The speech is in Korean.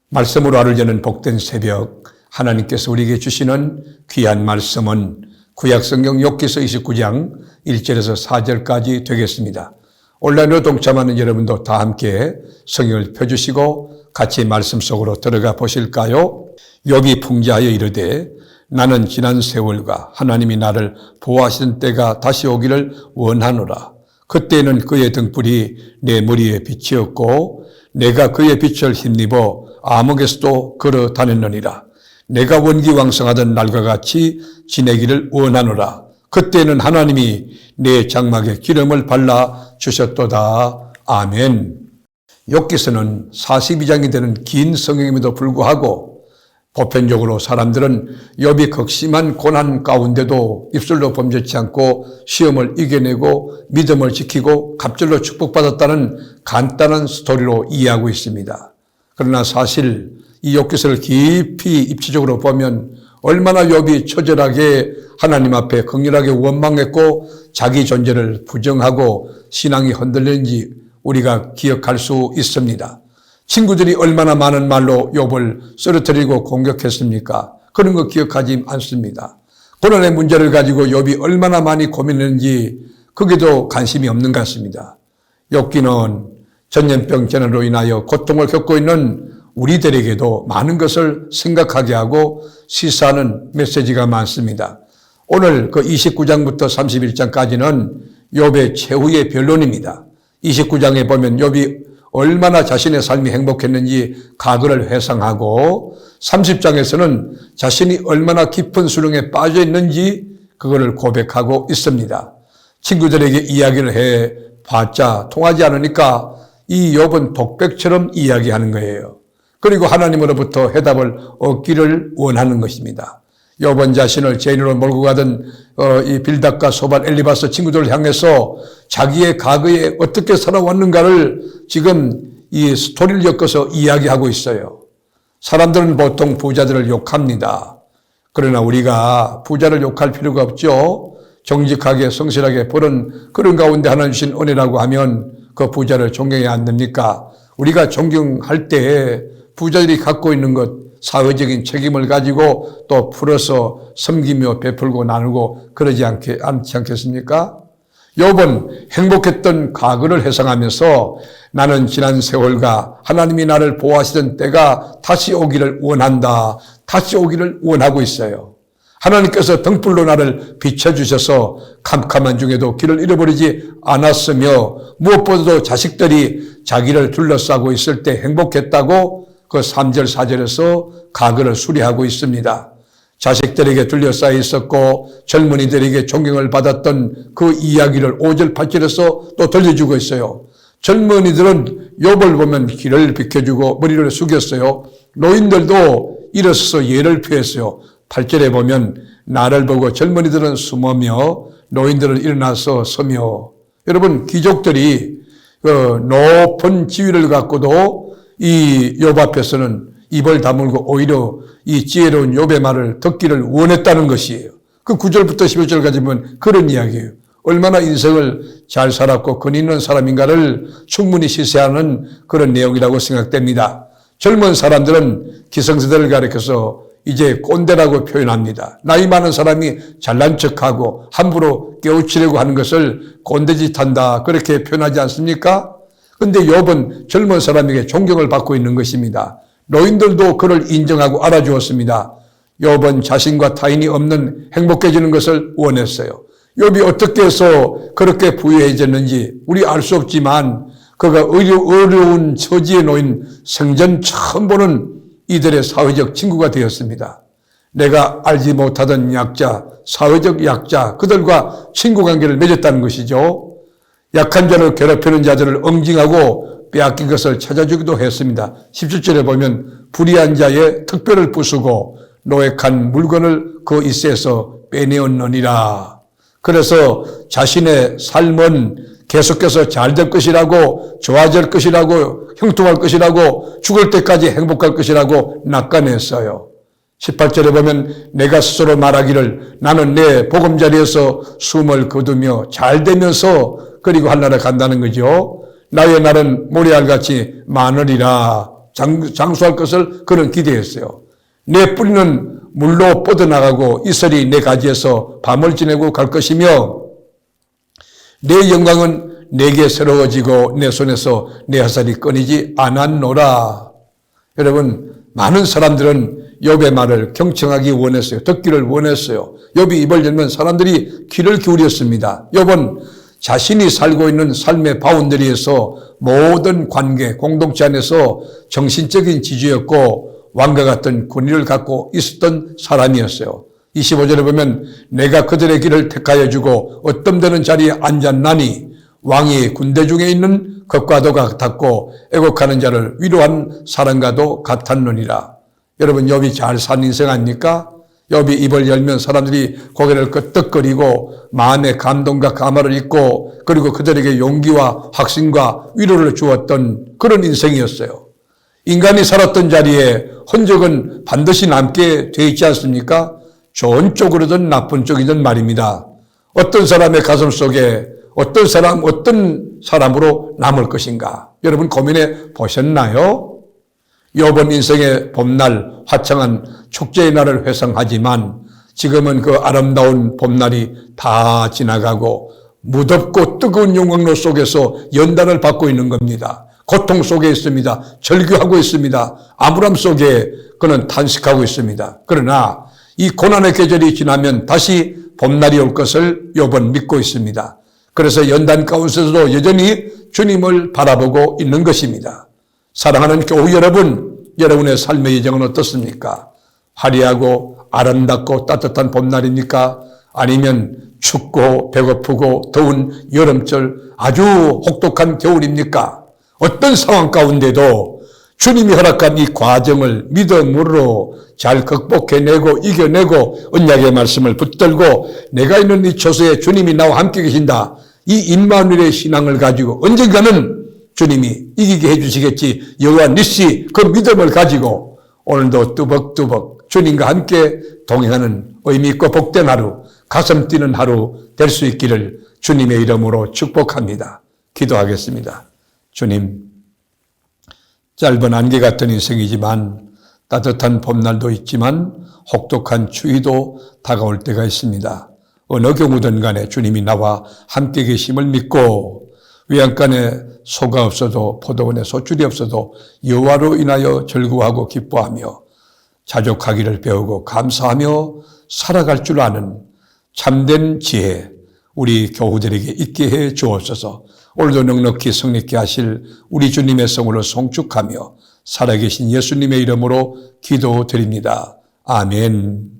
말씀으로 하루 여는 복된 새벽, 하나님께서 우리에게 주시는 귀한 말씀은 구약성경 욥기서 29장 1절에서 4절까지 되겠습니다. 온라인으로 동참하는 여러분도 다 함께 성경을 펴주시고 같이 말씀 속으로 들어가 보실까요? 욥이 풍자하여 이르되 나는 지난 세월과 하나님이 나를 보호하시던 때가 다시 오기를 원하노라. 그때는 그의 등불이 내 머리에 빛이었고 내가 그의 빛을 힘입어 암흑에서도 걸어 다녔느니라. 내가 원기왕성하던 날과 같이 지내기를 원하노라. 그때는 하나님이 내 장막에 기름을 발라 주셨도다. 아멘. 욥기서는 42장이 되는 긴 성경임에도 불구하고 보편적으로 사람들은 욥이 극심한 고난 가운데도 입술로 범죄치 않고 시험을 이겨내고 믿음을 지키고 갑절로 축복받았다는 간단한 스토리로 이해하고 있습니다. 그러나 사실 이 욥기서를 깊이 입체적으로 보면 얼마나 욥이 처절하게 하나님 앞에 극렬하게 원망했고 자기 존재를 부정하고 신앙이 흔들리는지 우리가 기억할 수 있습니다. 친구들이 얼마나 많은 말로 욥을 쓰러뜨리고 공격했습니까? 그런 거 기억하지 않습니다. 고난의 문제를 가지고 욥이 얼마나 많이 고민했는지 그게도 관심이 없는 것 같습니다. 욥기는 전염병 전염으로 인하여 고통을 겪고 있는 우리들에게도 많은 것을 생각하게 하고 시사하는 메시지가 많습니다. 오늘 그 29장부터 31장까지는 욥의 최후의 변론입니다. 29장에 보면 욥이 얼마나 자신의 삶이 행복했는지 과거를 회상하고 30장에서는 자신이 얼마나 깊은 수렁에 빠져 있는지 그거를 고백하고 있습니다. 친구들에게 이야기를 해 봤자 통하지 않으니까 이 욥은 독백처럼 이야기하는 거예요. 그리고 하나님으로부터 해답을 얻기를 원하는 것입니다. 욥은 자신을 죄인으로 몰고 가던 이 빌닷과 소발, 엘리바스 친구들을 향해서 자기의 과거에 어떻게 살아왔는가를 지금 이 스토리를 엮어서 이야기하고 있어요. 사람들은 보통 부자들을 욕합니다. 그러나 우리가 부자를 욕할 필요가 없죠. 정직하게 성실하게 벌은 그런 가운데 하나님 주신 은혜라고 하면 그 부자를 존경해야 안 됩니까? 우리가 존경할 때 부자들이 갖고 있는 것 사회적인 책임을 가지고 또 풀어서 섬기며 베풀고 나누고 그러지 않겠습니까? 욥은 행복했던 과거를 회상하면서 나는 지난 세월과 하나님이 나를 보호하시던 때가 다시 오기를 원한다. 다시 오기를 원하고 있어요. 하나님께서 등불로 나를 비춰주셔서 캄캄한 중에도 길을 잃어버리지 않았으며 무엇보다도 자식들이 자기를 둘러싸고 있을 때 행복했다고 그 3절 4절에서 과거를 수리하고 있습니다. 자식들에게 둘러싸여 있었고 젊은이들에게 존경을 받았던 그 이야기를 5절 8절에서 또 들려주고 있어요. 젊은이들은 욥을 보면 길을 비켜주고 머리를 숙였어요. 노인들도 일어서서 예를 표했어요. 8절에 보면 나를 보고 젊은이들은 숨으며 노인들은 일어나서 서며. 여러분, 귀족들이 높은 지위를 갖고도 이 욥 앞에서는 입을 다물고 오히려 이 지혜로운 욥의 말을 듣기를 원했다는 것이에요. 그 9절부터 11절까지 보면 그런 이야기예요. 얼마나 인생을 잘 살았고 근 있는 사람인가를 충분히 시사하는 그런 내용이라고 생각됩니다. 젊은 사람들은 기성세대를 가리켜서 이제 꼰대라고 표현합니다. 나이 많은 사람이 잘난 척하고 함부로 깨우치려고 하는 것을 꼰대짓한다 그렇게 표현하지 않습니까? 그런데 욥은 젊은 사람에게 존경을 받고 있는 것입니다. 노인들도 그를 인정하고 알아주었습니다. 욥은 자신과 타인이 없는 행복해지는 것을 원했어요. 욥이 어떻게 해서 그렇게 부유해졌는지 우리 알 수 없지만 그가 어려운 처지에 놓인 생전 처음 보는 이들의 사회적 친구가 되었습니다. 내가 알지 못하던 약자, 사회적 약자, 그들과 친구 관계를 맺었다는 것이죠. 약한 자를 괴롭히는 자들을 응징하고 빼앗긴 것을 찾아주기도 했습니다. 17절에 보면 불의한 자의 특별을 부수고 노획한 물건을 그 이새에서 빼내었느니라. 그래서 자신의 삶은 계속해서 잘 될 것이라고, 좋아질 것이라고, 형통할 것이라고, 죽을 때까지 행복할 것이라고 낙관했어요. 18절에 보면 내가 스스로 말하기를 나는 내 보금자리에서 숨을 거두며 잘 되면서 그리고 한나라 간다는 거죠. 나의 날은 모래알같이 많으리라. 장수할 것을 그는 기대했어요. 내 뿌리는 물로 뻗어나가고 이슬이 내 가지에서 밤을 지내고 갈 것이며 내 영광은 내게 새로워지고 내 손에서 내 화살이 끊이지 않았노라. 여러분, 많은 사람들은 욥의 말을 경청하기 원했어요. 듣기를 원했어요. 욥이 입을 열면 사람들이 귀를 기울였습니다. 욥은 자신이 살고 있는 삶의 바운더리에서 모든 관계, 공동체 안에서 정신적인 지주였고 왕과 같은 권위를 갖고 있었던 사람이었어요. 25절에 보면 내가 그들의 길을 택하여 주고 어떤 데는 자리에 앉았나니 왕이 군대 중에 있는 것과도 같았고 애곡하는 자를 위로한 사람과도 같았느니라. 여러분, 욥이 잘 산 인생 아닙니까? 욥이 입을 열면 사람들이 고개를 끄덕거리고 마음의 감동과 감화를 잊고 그리고 그들에게 용기와 확신과 위로를 주었던 그런 인생이었어요. 인간이 살았던 자리에 흔적은 반드시 남게 돼 있지 않습니까? 좋은 쪽으로든 나쁜 쪽이든 말입니다. 어떤 사람의 가슴 속에 어떤 사람으로 남을 것인가? 여러분 고민해 보셨나요? 욥은 인생의 봄날, 화창한 축제의 날을 회상하지만 지금은 그 아름다운 봄날이 다 지나가고 무덥고 뜨거운 용광로 속에서 연단을 받고 있는 겁니다. 고통 속에 있습니다. 절규하고 있습니다. 암울함 속에 그는 탄식하고 있습니다. 그러나 이 고난의 계절이 지나면 다시 봄날이 올 것을 욥은 믿고 있습니다. 그래서 연단 가운데서도 여전히 주님을 바라보고 있는 것입니다. 사랑하는 교우 여러분, 여러분의 삶의 여정은 어떻습니까? 화려하고 아름답고 따뜻한 봄날입니까? 아니면 춥고 배고프고 더운 여름철 아주 혹독한 겨울입니까? 어떤 상황 가운데도 주님이 허락한 이 과정을 믿음으로 잘 극복해내고 이겨내고 언약의 말씀을 붙들고 내가 있는 이 처소에 주님이 나와 함께 계신다. 이 임마누엘의 신앙을 가지고 언젠가는 주님이 이기게 해주시겠지. 여호와 니시 그 믿음을 가지고 오늘도 뚜벅뚜벅 주님과 함께 동행하는 의미 있고 복된 하루, 가슴 뛰는 하루 될 수 있기를 주님의 이름으로 축복합니다. 기도하겠습니다. 주님, 짧은 안개 같은 인생이지만 따뜻한 봄날도 있지만 혹독한 추위도 다가올 때가 있습니다. 어느 경우든 간에 주님이 나와 함께 계심을 믿고 외양간에 소가 없어도 포도원에 소출이 없어도 여호와로 인하여 절구하고 기뻐하며 자족하기를 배우고 감사하며 살아갈 줄 아는 참된 지혜 우리 교우들에게 있게 해 주옵소서. 오늘도 넉넉히 성립케 하실 우리 주님의 성으로 송축하며 살아계신 예수님의 이름으로 기도드립니다. 아멘.